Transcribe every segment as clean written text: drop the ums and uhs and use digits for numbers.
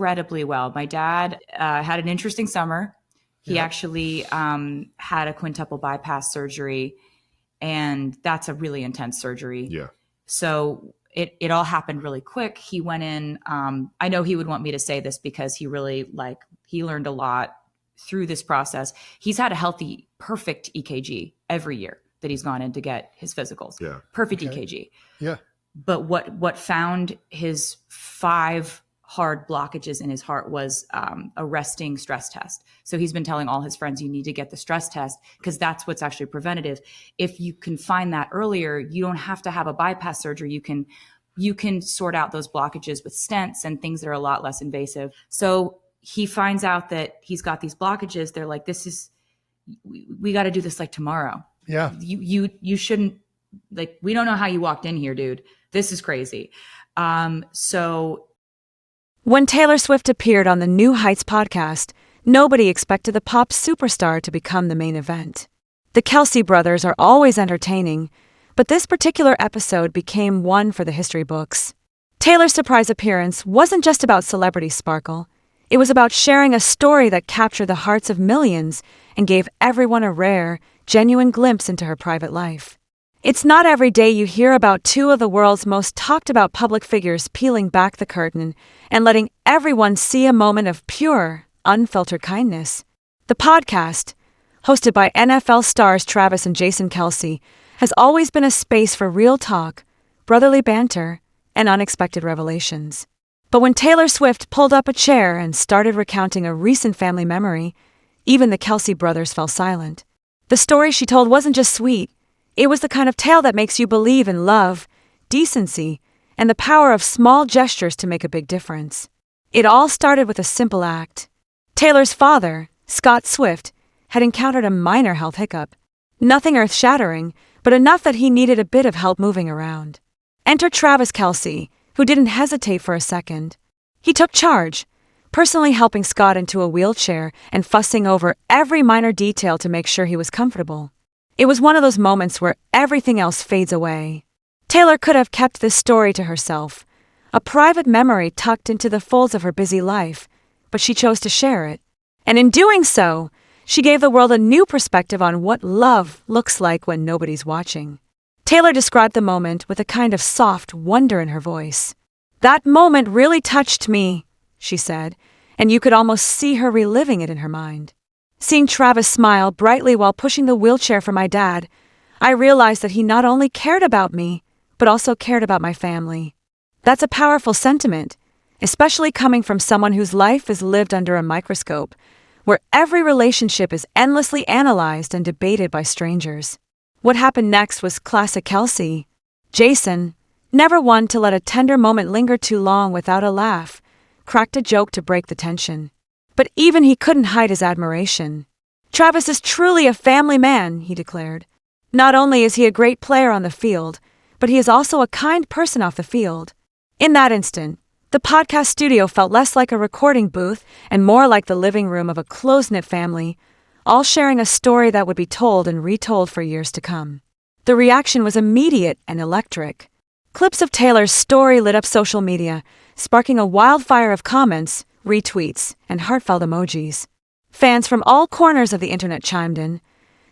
incredibly well. My dad had an interesting summer. He actually had a quintuple bypass surgery, and that's a really intense surgery. Yeah. So it all happened really quick. He went in. I know he would want me to say this because he really he learned a lot through this process. He's had a healthy, perfect EKG every year that he's gone in to get his physicals. Yeah. Perfect EKG. Yeah. But what found his 5 hard blockages in his heart was a resting stress test. So he's been telling all his friends, you need to get the stress test because that's what's actually preventative. If you can find that earlier, you don't have to have a bypass surgery. You can sort out those blockages with stents and things that are a lot less invasive. So he finds out that he's got these blockages. They're like, we got to do this like tomorrow. Yeah. You shouldn't, like, we don't know how you walked in here, dude. This is crazy. So when Taylor Swift appeared on the New Heights podcast, nobody expected the pop superstar to become the main event. The Kelce brothers are always entertaining, but this particular episode became one for the history books. Taylor's surprise appearance wasn't just about celebrity sparkle. It was about sharing a story that captured the hearts of millions and gave everyone a rare, genuine glimpse into her private life. It's not every day you hear about 2 of the world's most talked about public figures peeling back the curtain and letting everyone see a moment of pure, unfiltered kindness. The podcast, hosted by NFL stars Travis and Jason Kelce, has always been a space for real talk, brotherly banter, and unexpected revelations. But when Taylor Swift pulled up a chair and started recounting a recent family memory, even the Kelce brothers fell silent. The story she told wasn't just sweet. It was the kind of tale that makes you believe in love, decency, and the power of small gestures to make a big difference. It all started with a simple act. Taylor's father, Scott Swift, had encountered a minor health hiccup. Nothing earth-shattering, but enough that he needed a bit of help moving around. Enter Travis Kelce, who didn't hesitate for a second. He took charge, personally helping Scott into a wheelchair and fussing over every minor detail to make sure he was comfortable. It was one of those moments where everything else fades away. Taylor could have kept this story to herself, a private memory tucked into the folds of her busy life, but she chose to share it. And in doing so, she gave the world a new perspective on what love looks like when nobody's watching. Taylor described the moment with a kind of soft wonder in her voice. "That moment really touched me," she said, and you could almost see her reliving it in her mind. "Seeing Travis smile brightly while pushing the wheelchair for my dad, I realized that he not only cared about me, but also cared about my family. That's a powerful sentiment, especially coming from someone whose life is lived under a microscope, where every relationship is endlessly analyzed and debated by strangers." What happened next was classic Kelce. Jason, never one to let a tender moment linger too long without a laugh, cracked a joke to break the tension. But even he couldn't hide his admiration. "Travis is truly a family man," he declared. "Not only is he a great player on the field, but he is also a kind person off the field." In that instant, the podcast studio felt less like a recording booth and more like the living room of a close-knit family, all sharing a story that would be told and retold for years to come. The reaction was immediate and electric. Clips of Taylor's story lit up social media, sparking a wildfire of comments, retweets, and heartfelt emojis. Fans from all corners of the internet chimed in,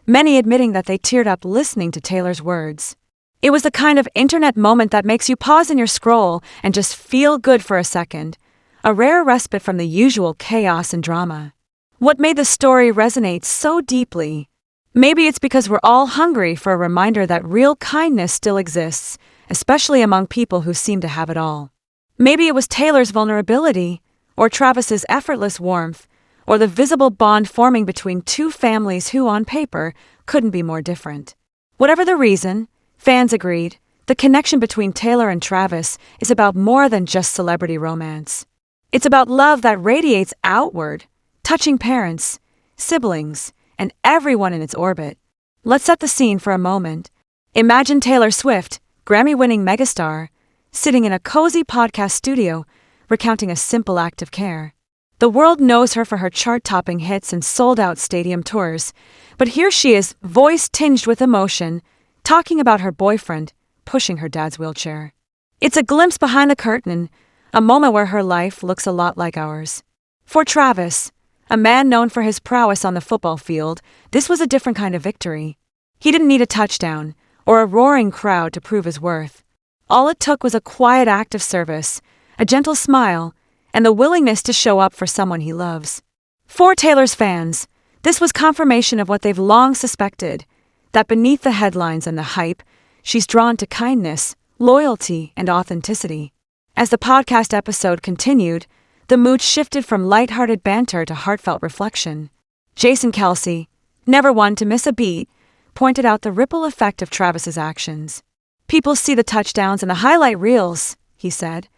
many admitting that they teared up listening to Taylor's words. It was the kind of internet moment that makes you pause in your scroll and just feel good for a second, a rare respite from the usual chaos and drama. What made the story resonate so deeply? Maybe it's because we're all hungry for a reminder that real kindness still exists, especially among people who seem to have it all. Maybe it was Taylor's vulnerability, or Travis's effortless warmth, or the visible bond forming between 2 families who, on paper, couldn't be more different. Whatever the reason, fans agreed, the connection between Taylor and Travis is about more than just celebrity romance. It's about love that radiates outward, touching parents, siblings, and everyone in its orbit. Let's set the scene for a moment. Imagine Taylor Swift, Grammy-winning megastar, sitting in a cozy podcast studio, recounting a simple act of care. The world knows her for her chart-topping hits and sold-out stadium tours, but here she is, voice tinged with emotion, talking about her boyfriend, pushing her dad's wheelchair. It's a glimpse behind the curtain, a moment where her life looks a lot like ours. For Travis, a man known for his prowess on the football field, this was a different kind of victory. He didn't need a touchdown or a roaring crowd to prove his worth. All it took was a quiet act of service, a gentle smile, and the willingness to show up for someone he loves. For Taylor's fans, this was confirmation of what they've long suspected, that beneath the headlines and the hype, she's drawn to kindness, loyalty, and authenticity. As the podcast episode continued, the mood shifted from lighthearted banter to heartfelt reflection. Jason Kelce, never one to miss a beat, pointed out the ripple effect of Travis's actions. People see the touchdowns and the highlight reels, he said,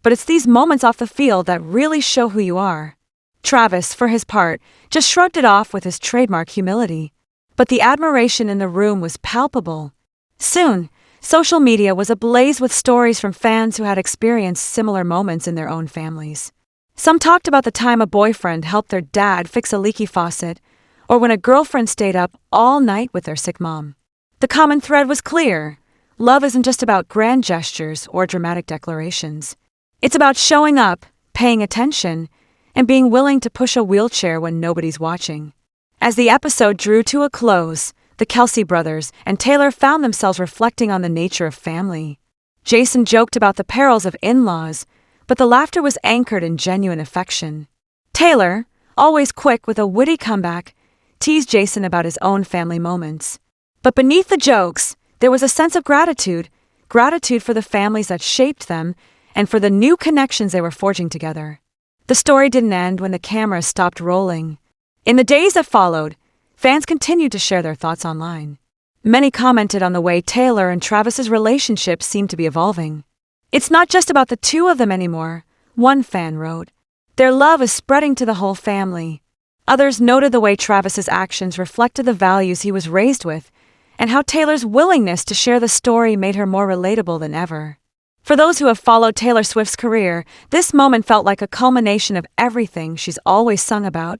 but it's these moments off the field that really show who you are. Travis, for his part, just shrugged it off with his trademark humility. But the admiration in the room was palpable. Soon, social media was ablaze with stories from fans who had experienced similar moments in their own families. Some talked about the time a boyfriend helped their dad fix a leaky faucet, or when a girlfriend stayed up all night with their sick mom. The common thread was clear. Love isn't just about grand gestures or dramatic declarations. It's about showing up, paying attention, and being willing to push a wheelchair when nobody's watching. As the episode drew to a close, the Kelce brothers and Taylor found themselves reflecting on the nature of family. Jason joked about the perils of in-laws, but the laughter was anchored in genuine affection. Taylor, always quick with a witty comeback, teased Jason about his own family moments. But beneath the jokes, there was a sense of gratitude for the families that shaped them and for the new connections they were forging together. The story didn't end when the camera stopped rolling. In the days that followed, fans continued to share their thoughts online. Many commented on the way Taylor and Travis's relationship seemed to be evolving. "It's not just about the two of them anymore," one fan wrote. "Their love is spreading to the whole family." Others noted the way Travis's actions reflected the values he was raised with, and how Taylor's willingness to share the story made her more relatable than ever. For those who have followed Taylor Swift's career, this moment felt like a culmination of everything she's always sung about: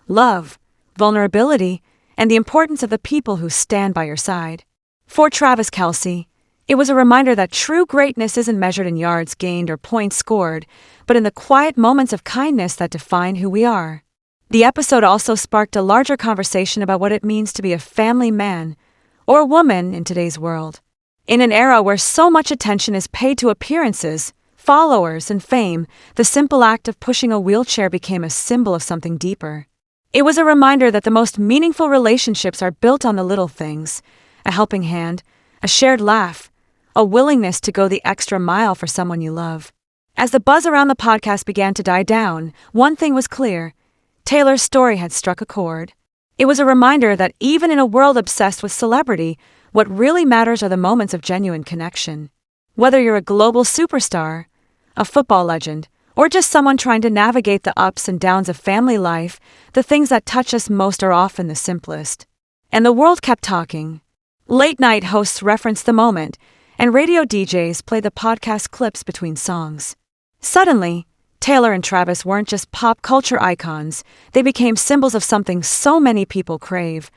love, vulnerability, and the importance of the people who stand by your side. For Travis Kelce, it was a reminder that true greatness isn't measured in yards gained or points scored, but in the quiet moments of kindness that define who we are. The episode also sparked a larger conversation about what it means to be a family man or woman in today's world. In an era where so much attention is paid to appearances, followers, and fame, the simple act of pushing a wheelchair became a symbol of something deeper. It was a reminder that the most meaningful relationships are built on the little things: a helping hand, a shared laugh, a willingness to go the extra mile for someone you love. As the buzz around the podcast began to die down, one thing was clear: Taylor's story had struck a chord. It was a reminder that even in a world obsessed with celebrity, what really matters are the moments of genuine connection. Whether you're a global superstar, a football legend, or just someone trying to navigate the ups and downs of family life, the things that touch us most are often the simplest. And the world kept talking. Late-night hosts referenced the moment, and radio DJs played the podcast clips between songs. Suddenly, Taylor and Travis weren't just pop culture icons, they became symbols of something so many people crave.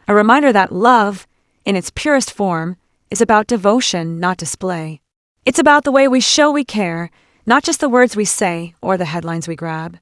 A reminder that love, in its purest form, is about devotion, not display. It's about the way we show we care, not just the words we say or the headlines we grab.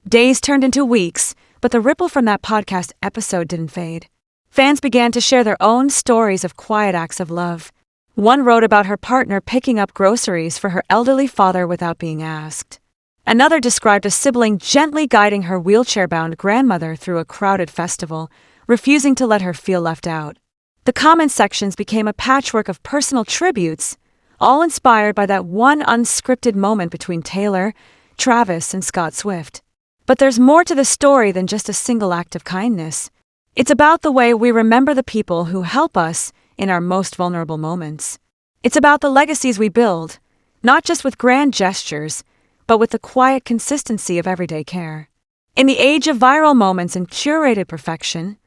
Days turned into weeks, but the ripple from that podcast episode didn't fade. Fans began to share their own stories of quiet acts of love. One wrote about her partner picking up groceries for her elderly father without being asked. Another described a sibling gently guiding her wheelchair-bound grandmother through a crowded festival, refusing to let her feel left out. The comment sections became a patchwork of personal tributes, all inspired by that one unscripted moment between Taylor, Travis, and Scott Swift. But there's more to the story than just a single act of kindness. It's about the way we remember the people who help us in our most vulnerable moments. It's about the legacies we build, not just with grand gestures, but with the quiet consistency of everyday care. In the age of viral moments and curated perfection,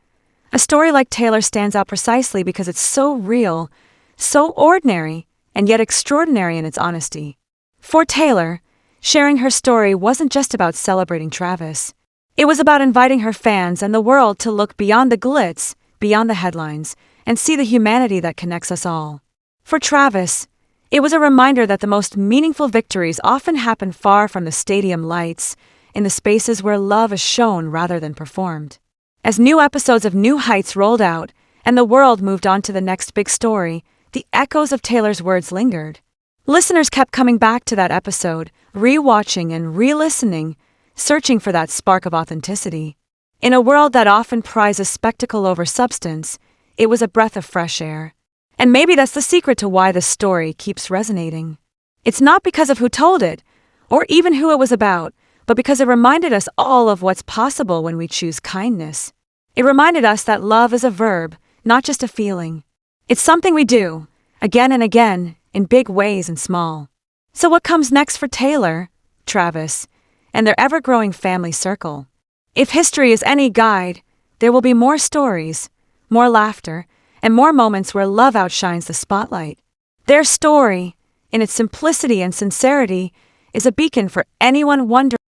a story like Taylor stands out precisely because it's so real, so ordinary, and yet extraordinary in its honesty. For Taylor, sharing her story wasn't just about celebrating Travis. It was about inviting her fans and the world to look beyond the glitz, beyond the headlines, and see the humanity that connects us all. For Travis, It was a reminder that the most meaningful victories often happen far from the stadium lights, in the spaces where love is shown rather than performed. As new episodes of New Heights rolled out and the world moved on to the next big story, the echoes of Taylor's words lingered. Listeners kept coming back to that episode, re-watching and re-listening, searching for that spark of authenticity. In a world that often prizes spectacle over substance, it was a breath of fresh air. And maybe that's the secret to why this story keeps resonating. It's not because of who told it, or even who it was about, but because it reminded us all of what's possible when we choose kindness. It reminded us that love is a verb, not just a feeling. It's something we do, again and again, in big ways and small. So what comes next for Taylor, Travis, and their ever-growing family circle? If history is any guide, there will be more stories, more laughter, and more moments where love outshines the spotlight. Their story, in its simplicity and sincerity, is a beacon for anyone wondering